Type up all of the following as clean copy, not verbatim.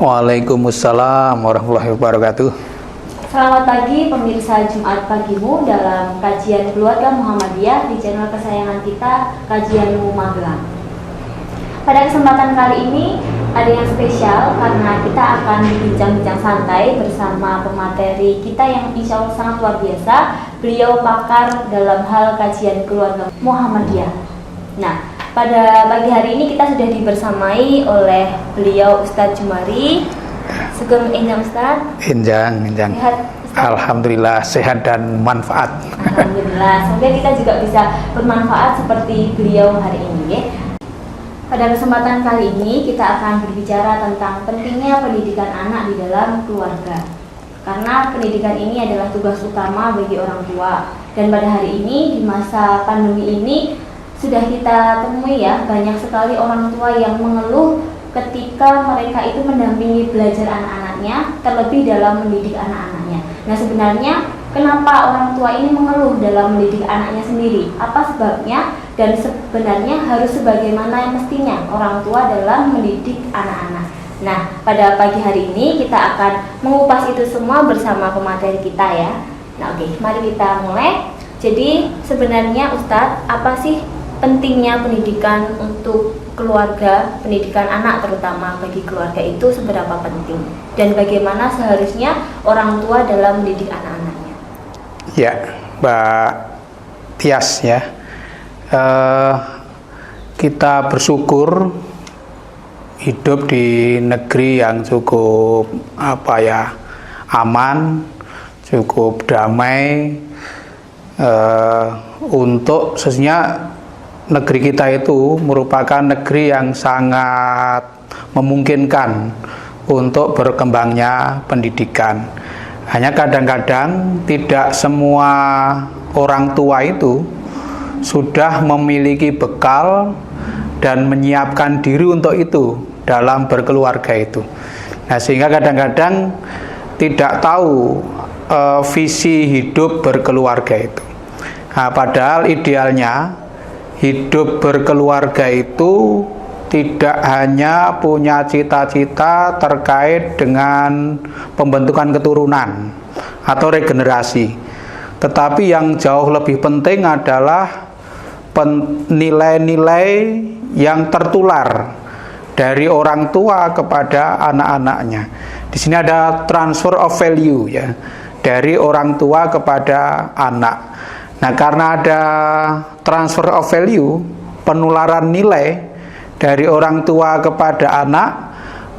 Waalaikumsalam warahmatullahi wabarakatuh. Selamat pagi pemirsa Jumat Pagimu dalam kajian keluarga Muhammadiyah di channel kesayangan kita, Kajianmu Magelang. Pada kesempatan kali ini ada yang spesial karena kita akan berbincang-bincang santai bersama pemateri kita yang insya Allah sangat luar biasa. Beliau pakar dalam hal kajian keluarga Muhammadiyah. Nah, pada pagi hari ini kita sudah dibersamai oleh beliau Ustadz Jumari. Sugeng enjang Ustadz. Enjang. Sehat, Ustadz? Alhamdulillah sehat dan manfaat. Alhamdulillah. Semoga kita juga bisa bermanfaat seperti beliau hari ini ya. Pada kesempatan kali ini kita akan berbicara tentang pentingnya pendidikan anak di dalam keluarga. Karena pendidikan ini adalah tugas utama bagi orang tua. Dan pada hari ini di masa pandemi ini sudah kita temui ya, banyak sekali orang tua yang mengeluh ketika mereka itu mendampingi belajar anak-anaknya, terlebih dalam mendidik anak-anaknya. Nah, sebenarnya kenapa orang tua ini mengeluh dalam mendidik anaknya sendiri? Apa sebabnya? Dan sebenarnya harus sebagaimana yang mestinya orang tua dalam mendidik anak-anak. Nah, pada pagi hari ini kita akan mengupas itu semua bersama pemateri kita ya. Nah, oke, mari kita mulai. Jadi sebenarnya Ustadz, apa sih pentingnya pendidikan untuk keluarga, pendidikan anak terutama bagi keluarga itu seberapa penting, dan bagaimana seharusnya orang tua dalam mendidik anak-anaknya? Ya, Mbak Tias ya, kita bersyukur hidup di negeri yang cukup aman, cukup damai, untuk sesungguhnya negeri kita itu merupakan negeri yang sangat memungkinkan untuk berkembangnya pendidikan. Hanya kadang-kadang tidak semua orang tua itu sudah memiliki bekal dan menyiapkan diri untuk itu dalam berkeluarga itu. Nah, sehingga kadang-kadang tidak tahu visi hidup berkeluarga itu. Nah, padahal idealnya hidup berkeluarga itu tidak hanya punya cita-cita terkait dengan pembentukan keturunan atau regenerasi, tetapi yang jauh lebih penting adalah nilai-nilai yang tertular dari orang tua kepada anak-anaknya. Di sini ada transfer of value ya, dari orang tua kepada anak. Nah, karena ada transfer of value, penularan nilai dari orang tua kepada anak,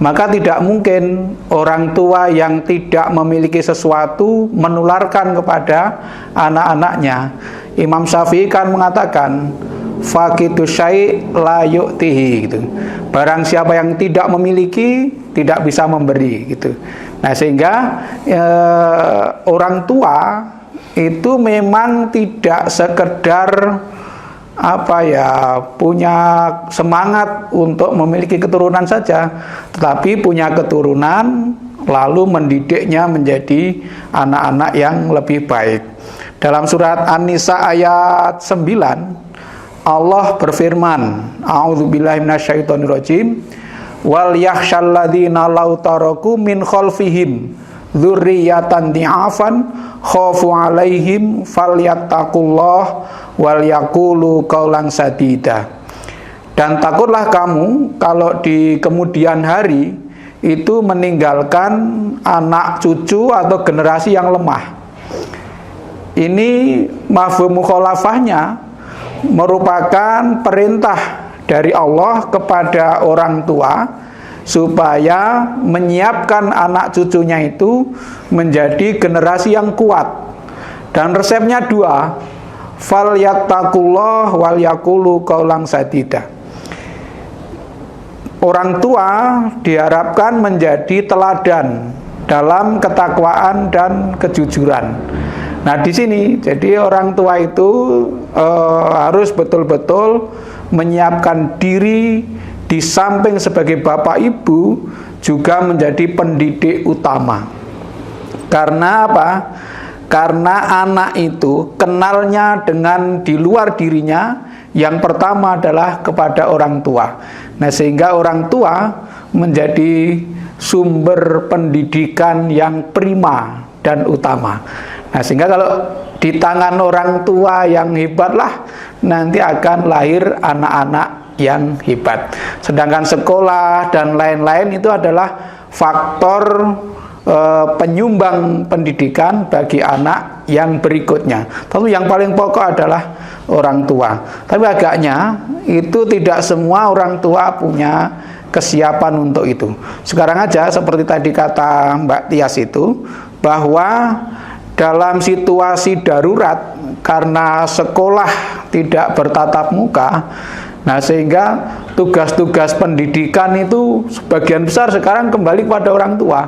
maka tidak mungkin orang tua yang tidak memiliki sesuatu menularkan kepada anak-anaknya. Imam Syafi'i kan mengatakan, faqidu syai' la yu'tihi gitu. Barang siapa yang tidak memiliki tidak bisa memberi gitu. Nah, sehingga orang tua itu memang tidak sekedar punya semangat untuk memiliki keturunan saja, tetapi punya keturunan lalu mendidiknya menjadi anak-anak yang lebih baik. Dalam surat An-Nisa ayat 9 Allah berfirman, a'udzubillahi minasyaitonirrajim, wal yakhshal ladzina law taraku min khalfihim dzurriyyatan di'afan khafu 'alaihim falyattaqullah wal yaqulu qaulan sadida. Dan takutlah kamu kalau di kemudian hari itu meninggalkan anak cucu atau generasi yang lemah. Ini mafhum mukhalafahnya merupakan perintah dari Allah kepada orang tua supaya menyiapkan anak cucunya itu menjadi generasi yang kuat. Dan resepnya dua, falyattaqullah wal yaqulu qaulan sadida. Orang tua diharapkan menjadi teladan dalam ketakwaan dan kejujuran. Nah, di sini jadi orang tua itu harus betul-betul menyiapkan diri, di samping sebagai bapak ibu juga menjadi pendidik utama. Karena apa? Karena anak itu kenalnya dengan di luar dirinya, yang pertama adalah kepada orang tua. Nah, sehingga orang tua menjadi sumber pendidikan yang prima dan utama. Nah, sehingga kalau di tangan orang tua yang hebatlah, nanti akan lahir anak-anak yang hebat. Sedangkan sekolah dan lain-lain itu adalah faktor penyumbang pendidikan bagi anak yang berikutnya. Tentu yang paling pokok adalah orang tua. Tapi agaknya itu tidak semua orang tua punya kesiapan untuk itu. Sekarang aja seperti tadi kata Mbak Tias itu, bahwa dalam situasi darurat karena sekolah tidak bertatap muka, nah sehingga tugas-tugas pendidikan itu sebagian besar sekarang kembali kepada orang tua.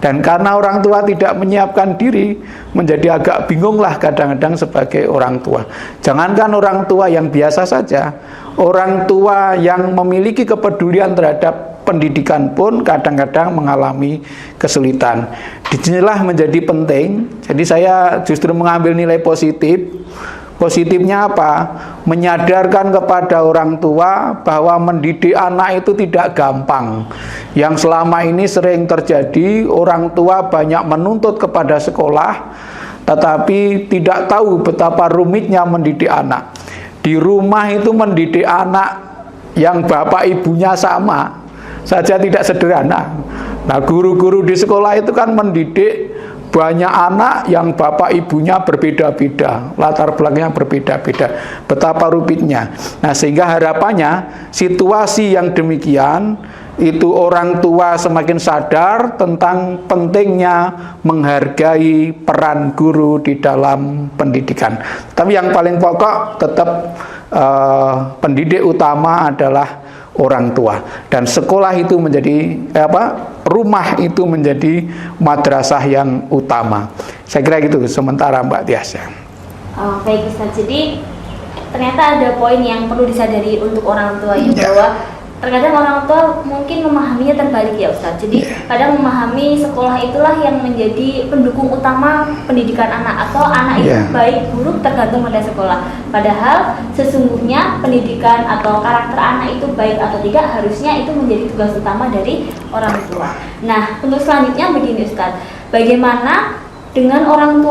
Dan karena orang tua tidak menyiapkan diri, menjadi agak bingung lah kadang-kadang sebagai orang tua. Jangankan orang tua yang biasa saja, orang tua yang memiliki kepedulian terhadap pendidikan pun kadang-kadang mengalami kesulitan. Disinilah menjadi penting. Jadi saya justru mengambil nilai positif. Positifnya apa? Menyadarkan kepada orang tua bahwa mendidik anak itu tidak gampang. Yang selama ini sering terjadi, orang tua banyak menuntut kepada sekolah, tetapi tidak tahu betapa rumitnya mendidik anak. Di rumah itu mendidik anak yang bapak ibunya sama saja tidak sederhana. Nah, guru-guru di sekolah itu kan mendidik banyak anak yang bapak ibunya berbeda-beda, latar belakangnya berbeda-beda, betapa rumitnya. Nah, sehingga harapannya situasi yang demikian itu orang tua semakin sadar tentang pentingnya menghargai peran guru di dalam pendidikan. Tapi yang paling pokok tetap pendidik utama adalah orang tua, dan sekolah itu menjadi rumah itu menjadi madrasah yang utama. Saya kira gitu sementara Mbak Tias ya. Baik Ustaz, jadi ternyata ada poin yang perlu disadari untuk orang tua ya, bahwa terkadang orang tua mungkin memahaminya terbalik ya Ustaz. Jadi kadang memahami sekolah itulah yang menjadi pendukung utama pendidikan anak, atau anak itu baik buruk tergantung pada sekolah. Padahal sesungguhnya pendidikan atau karakter anak itu baik atau tidak harusnya itu menjadi tugas utama dari orang tua. Nah, untuk selanjutnya begini Ustaz, bagaimana dengan orang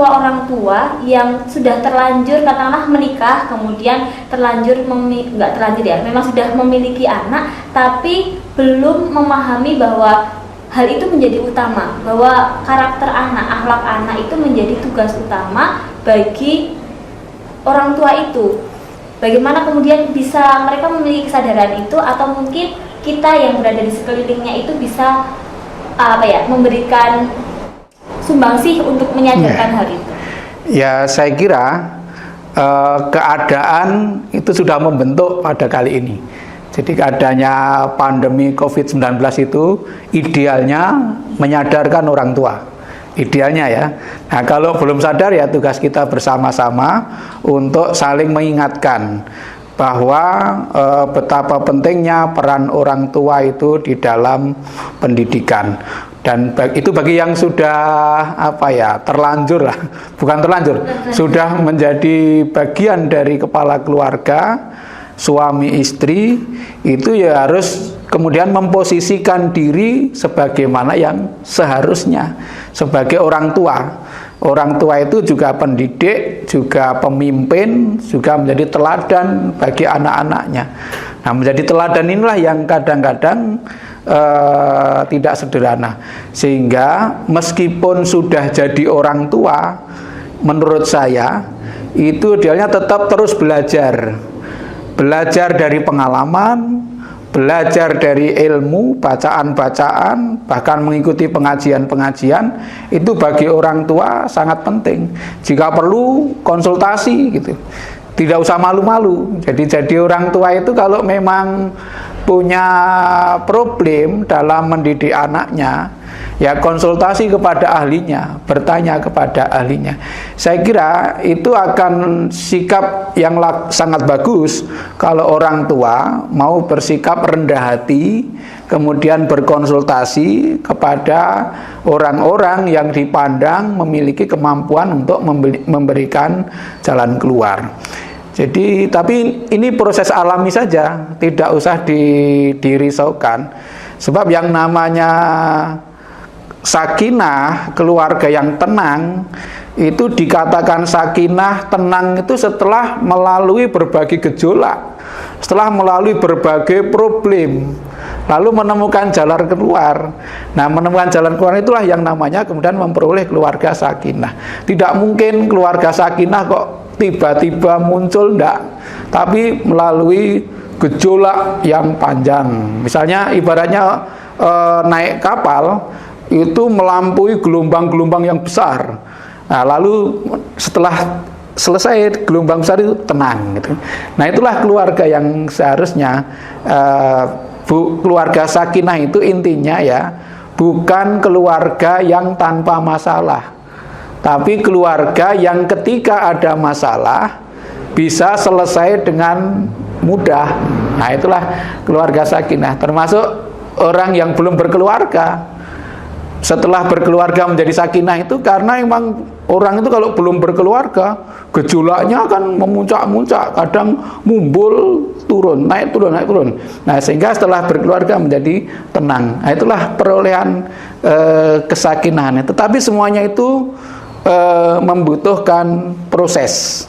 tua yang sudah terlanjur katakanlah menikah, kemudian memang sudah memiliki anak, tapi belum memahami bahwa hal itu menjadi utama, bahwa karakter anak, akhlak anak itu menjadi tugas utama bagi orang tua itu. Bagaimana kemudian bisa mereka memiliki kesadaran itu, atau mungkin kita yang berada di sekelilingnya itu bisa memberikan sumbangsih untuk menyadarkan hal itu? Ya, saya kira keadaan itu sudah membentuk pada kali ini. Jadi keadaannya pandemi COVID-19 itu idealnya menyadarkan orang tua. Idealnya ya. Nah, kalau belum sadar ya tugas kita bersama-sama untuk saling mengingatkan bahwa betapa pentingnya peran orang tua itu di dalam pendidikan. Dan itu bagi yang sudah terlanjur lah, bukan terlanjur, sudah menjadi bagian dari kepala keluarga, suami istri, itu ya harus kemudian memposisikan diri sebagaimana yang seharusnya sebagai orang tua. Orang tua itu juga pendidik, juga pemimpin, juga menjadi teladan bagi anak-anaknya. Nah, menjadi teladan inilah yang kadang-kadang tidak sederhana, sehingga meskipun sudah jadi orang tua, menurut saya itu idealnya tetap terus belajar dari pengalaman, belajar dari ilmu, bacaan-bacaan, bahkan mengikuti pengajian-pengajian. Itu bagi orang tua sangat penting. Jika perlu konsultasi gitu, tidak usah malu-malu. Jadi orang tua itu kalau memang punya problem dalam mendidik anaknya, ya konsultasi kepada ahlinya, bertanya kepada ahlinya. Saya kira itu akan sikap yang sangat bagus kalau orang tua mau bersikap rendah hati, kemudian berkonsultasi kepada orang-orang yang dipandang memiliki kemampuan untuk memberikan jalan keluar. Jadi, tapi ini proses alami saja, tidak usah dirisaukan. Sebab yang namanya sakinah, keluarga yang tenang, itu dikatakan sakinah, tenang itu setelah melalui berbagai gejolak, setelah melalui berbagai problem, lalu menemukan jalan keluar. Nah, menemukan jalan keluar itulah yang namanya kemudian memperoleh keluarga sakinah. Tidak mungkin keluarga sakinah kok tiba-tiba muncul, enggak, tapi melalui gejolak yang panjang. Misalnya ibaratnya naik kapal itu melampaui gelombang-gelombang yang besar. Nah, lalu setelah selesai gelombang besar itu tenang gitu. Nah, itulah keluarga yang seharusnya keluarga sakinah itu intinya ya, bukan keluarga yang tanpa masalah, tapi keluarga yang ketika ada masalah bisa selesai dengan mudah. Nah, itulah keluarga sakinah. Termasuk orang yang belum berkeluarga, setelah berkeluarga menjadi sakinah itu karena memang orang itu kalau belum berkeluarga gejolaknya akan memuncak-muncak, kadang mumbul, turun, naik turun, naik turun. Nah, sehingga setelah berkeluarga menjadi tenang. Nah, itulah perolehan kesakinahan. Tetapi semuanya itu membutuhkan proses.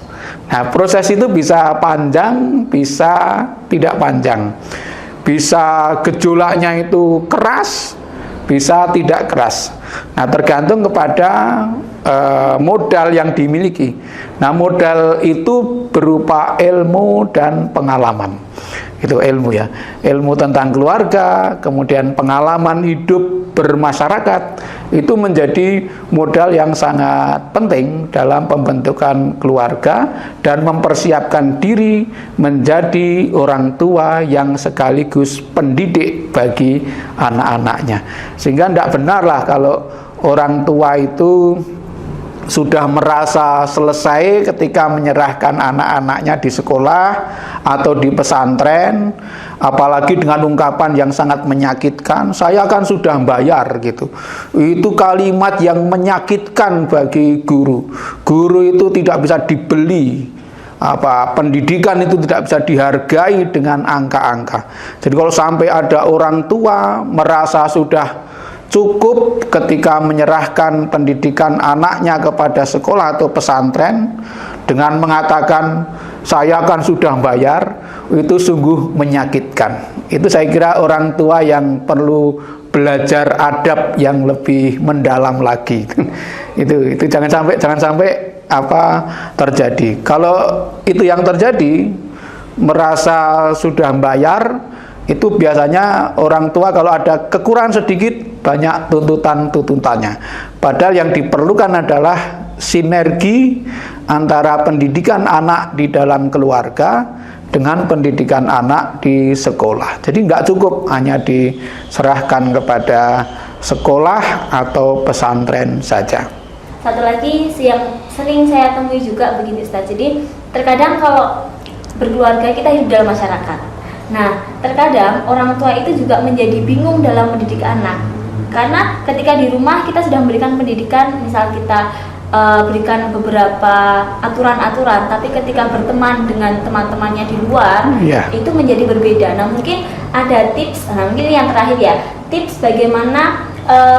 Nah, proses itu bisa panjang, bisa tidak panjang. Bisa gejolaknya itu keras, bisa tidak keras. Nah, tergantung kepada modal yang dimiliki. Nah, modal itu berupa ilmu dan pengalaman. Itu ilmu ya, ilmu tentang keluarga, kemudian pengalaman hidup bermasyarakat, itu menjadi modal yang sangat penting dalam pembentukan keluarga dan mempersiapkan diri menjadi orang tua yang sekaligus pendidik bagi anak-anaknya. Sehingga tidak benarlah kalau orang tua itu sudah merasa selesai ketika menyerahkan anak-anaknya di sekolah atau di pesantren, apalagi dengan ungkapan yang sangat menyakitkan, saya kan sudah bayar gitu. Itu kalimat yang menyakitkan bagi guru. Guru itu tidak bisa dibeli. Pendidikan itu tidak bisa dihargai dengan angka-angka. Jadi kalau sampai ada orang tua merasa sudah cukup ketika menyerahkan pendidikan anaknya kepada sekolah atau pesantren dengan mengatakan saya kan sudah bayar, itu sungguh menyakitkan. Itu saya kira orang tua yang perlu belajar adab yang lebih mendalam lagi. itu jangan sampai terjadi. Kalau itu yang terjadi, merasa sudah bayar, itu biasanya orang tua kalau ada kekurangan sedikit banyak tuntutannya. Padahal yang diperlukan adalah sinergi antara pendidikan anak di dalam keluarga dengan pendidikan anak di sekolah. Jadi nggak cukup hanya diserahkan kepada sekolah atau pesantren saja. Satu lagi yang sering saya temui juga begini Ustaz. Jadi terkadang kalau berkeluarga kita hidup dalam masyarakat. Nah, terkadang orang tua itu juga menjadi bingung dalam mendidik anak. Karena ketika di rumah kita sudah memberikan pendidikan, misal kita berikan beberapa aturan-aturan, tapi ketika berteman dengan teman-temannya di luar, itu menjadi berbeda. Nah, mungkin ada tips, mungkin yang terakhir ya, tips bagaimana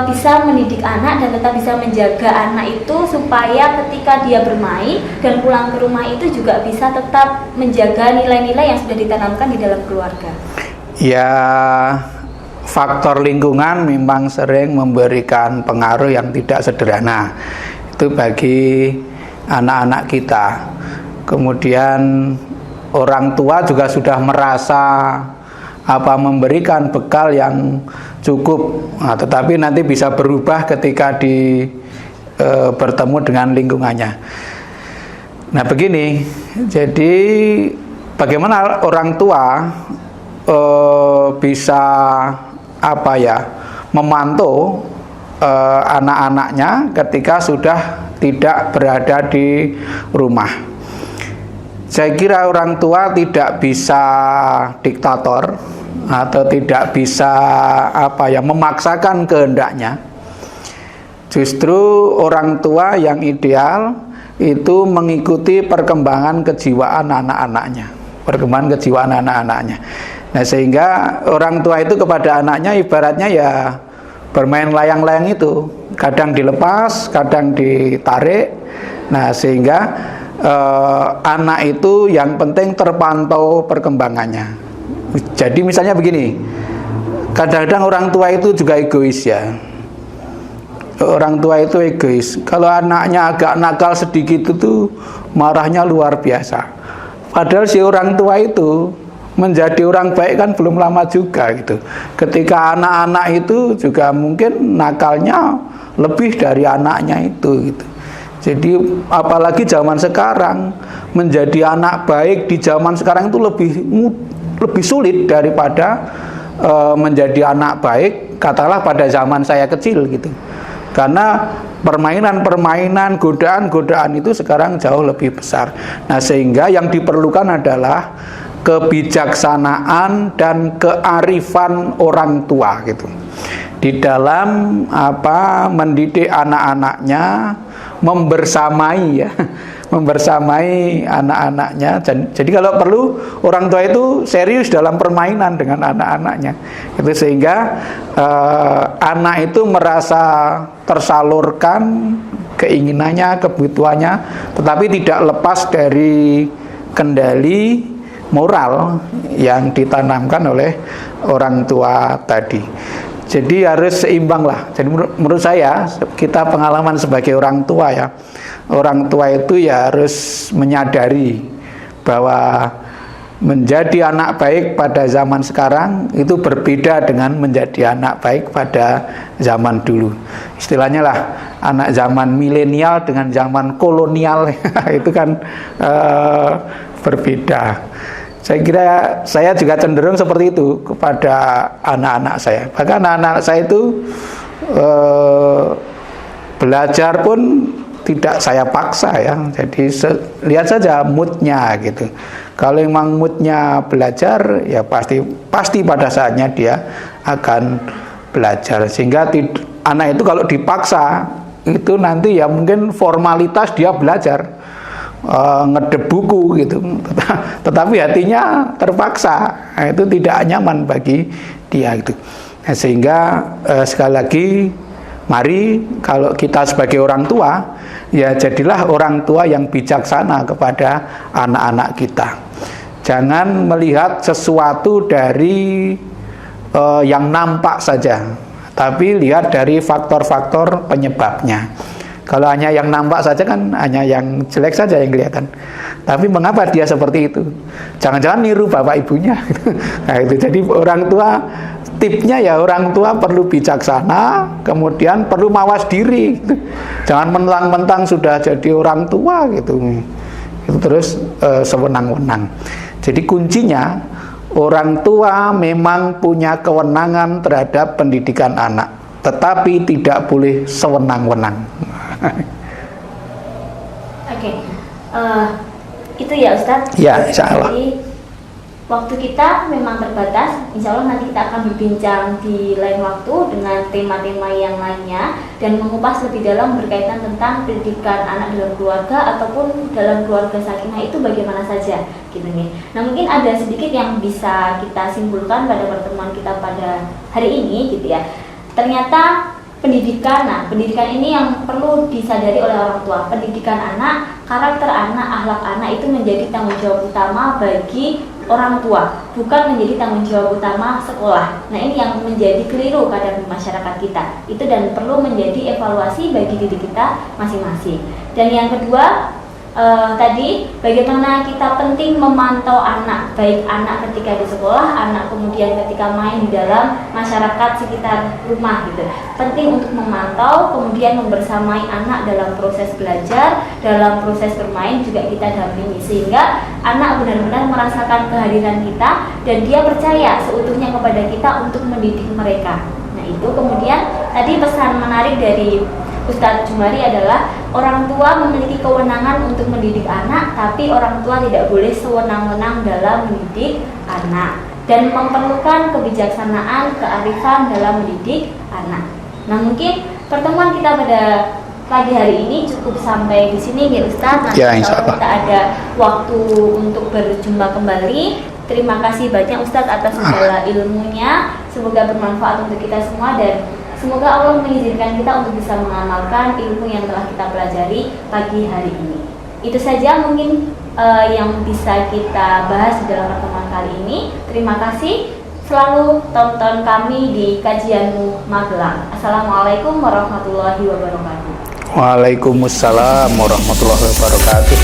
bisa mendidik anak dan tetap bisa menjaga anak itu supaya ketika dia bermain dan pulang ke rumah itu juga bisa tetap menjaga nilai-nilai yang sudah ditanamkan di dalam keluarga. Ya, faktor lingkungan memang sering memberikan pengaruh yang tidak sederhana itu bagi anak-anak kita. Kemudian orang tua juga sudah merasa memberikan bekal yang cukup, tetapi nanti bisa berubah ketika bertemu dengan lingkungannya. Nah, begini, jadi bagaimana orang tua bisa memantau anak-anaknya ketika sudah tidak berada di rumah. Saya kira orang tua tidak bisa diktator atau tidak bisa memaksakan kehendaknya. Justru orang tua yang ideal itu mengikuti perkembangan kejiwaan anak-anaknya. Nah, sehingga orang tua itu kepada anaknya ibaratnya ya bermain layang-layang itu, kadang dilepas, kadang ditarik. Nah, sehingga anak itu yang penting terpantau perkembangannya. Jadi misalnya begini, kadang-kadang orang tua itu juga egois ya. Orang tua itu egois. Kalau anaknya agak nakal sedikit itu marahnya luar biasa. Padahal si orang tua itu menjadi orang baik kan belum lama juga gitu. Ketika anak-anak itu juga mungkin nakalnya lebih dari anaknya itu gitu. Jadi apalagi zaman sekarang, menjadi anak baik di zaman sekarang itu lebih sulit daripada menjadi anak baik katakanlah pada zaman saya kecil gitu. Karena permainan-permainan, godaan-godaan itu sekarang jauh lebih besar. Nah, sehingga yang diperlukan adalah kebijaksanaan dan kearifan orang tua gitu. Di dalam mendidik anak-anaknya, membersamai ya, membersamai anak-anaknya. Jadi kalau perlu orang tua itu serius dalam permainan dengan anak-anaknya. Itu sehingga anak itu merasa tersalurkan keinginannya, kebutuhannya, tetapi tidak lepas dari kendali moral yang ditanamkan oleh orang tua tadi. Jadi harus seimbang lah. Jadi menurut saya, kita pengalaman sebagai orang tua ya, orang tua itu ya harus menyadari bahwa menjadi anak baik pada zaman sekarang itu berbeda dengan menjadi anak baik pada zaman dulu. Istilahnya lah, anak zaman milenial dengan zaman kolonial itu kan berbeda. Saya kira saya juga cenderung seperti itu kepada anak-anak saya. Bahkan anak-anak saya itu belajar pun tidak saya paksa ya. Jadi lihat saja moodnya gitu. Kalau memang moodnya belajar, ya pasti pada saatnya dia akan belajar. Sehingga anak itu kalau dipaksa itu nanti ya mungkin formalitas dia belajar. Ngedep buku gitu, tetapi hatinya terpaksa, nah, itu tidak nyaman bagi dia gitu. Nah, sehingga sekali lagi, mari kalau kita sebagai orang tua, ya jadilah orang tua yang bijaksana kepada anak-anak kita. Jangan melihat sesuatu dari yang nampak saja, tapi lihat dari faktor-faktor penyebabnya. Kalau hanya yang nampak saja kan hanya yang jelek saja yang kelihatan. Tapi mengapa dia seperti itu? Jangan-jangan niru bapak ibunya. Nah itu, jadi orang tua, tipnya ya orang tua perlu bijaksana, kemudian perlu mawas diri. Jangan mentang-mentang sudah jadi orang tua gitu. Itu terus sewenang-wenang. Jadi kuncinya orang tua memang punya kewenangan terhadap pendidikan anak, tetapi tidak boleh sewenang-wenang. Oke, itu ya Ustadz. Ya, insya Allah. Jadi waktu kita memang terbatas. Insya Allah nanti kita akan berbincang di lain waktu dengan tema-tema yang lainnya dan mengupas lebih dalam berkaitan tentang pendidikan anak dalam keluarga ataupun dalam keluarga sakinah itu bagaimana saja, gitu nih. Nah mungkin ada sedikit yang bisa kita simpulkan pada pertemuan kita pada hari ini, gitu ya. Ternyata pendidikan ini yang perlu disadari oleh orang tua. Pendidikan anak, karakter anak, akhlak anak itu menjadi tanggung jawab utama bagi orang tua, bukan menjadi tanggung jawab utama sekolah. Nah ini yang menjadi keliru kadang di masyarakat kita. Itu dan perlu menjadi evaluasi bagi diri kita masing-masing. Dan yang kedua, tadi bagaimana kita penting memantau anak, baik anak ketika di sekolah, anak kemudian ketika main di dalam masyarakat sekitar rumah gitu. Penting untuk memantau, kemudian membersamai anak dalam proses belajar, dalam proses bermain juga kita dampingi sehingga anak benar-benar merasakan kehadiran kita dan dia percaya seutuhnya kepada kita untuk mendidik mereka. Nah itu kemudian tadi pesan menarik dari Ustadz Jumari adalah orang tua memiliki kewenangan untuk mendidik anak, tapi orang tua tidak boleh sewenang-wenang dalam mendidik anak dan memerlukan kebijaksanaan, kearifan dalam mendidik anak. Nah mungkin pertemuan kita pada pagi hari ini cukup sampai di sini ya Ustadz. Nanti Ya, insya Allah. kita ada waktu untuk berjumpa kembali Terima kasih banyak Ustadz atas segala ilmunya. Semoga bermanfaat untuk kita semua dan semoga Allah mengizinkan kita untuk bisa mengamalkan ilmu yang telah kita pelajari pagi hari ini. Itu saja mungkin yang bisa kita bahas di dalam pertemuan kali ini. Terima kasih. Selalu tonton kami di Kajianmu Magelang. Assalamualaikum warahmatullahi wabarakatuh. Waalaikumsalam warahmatullahi wabarakatuh.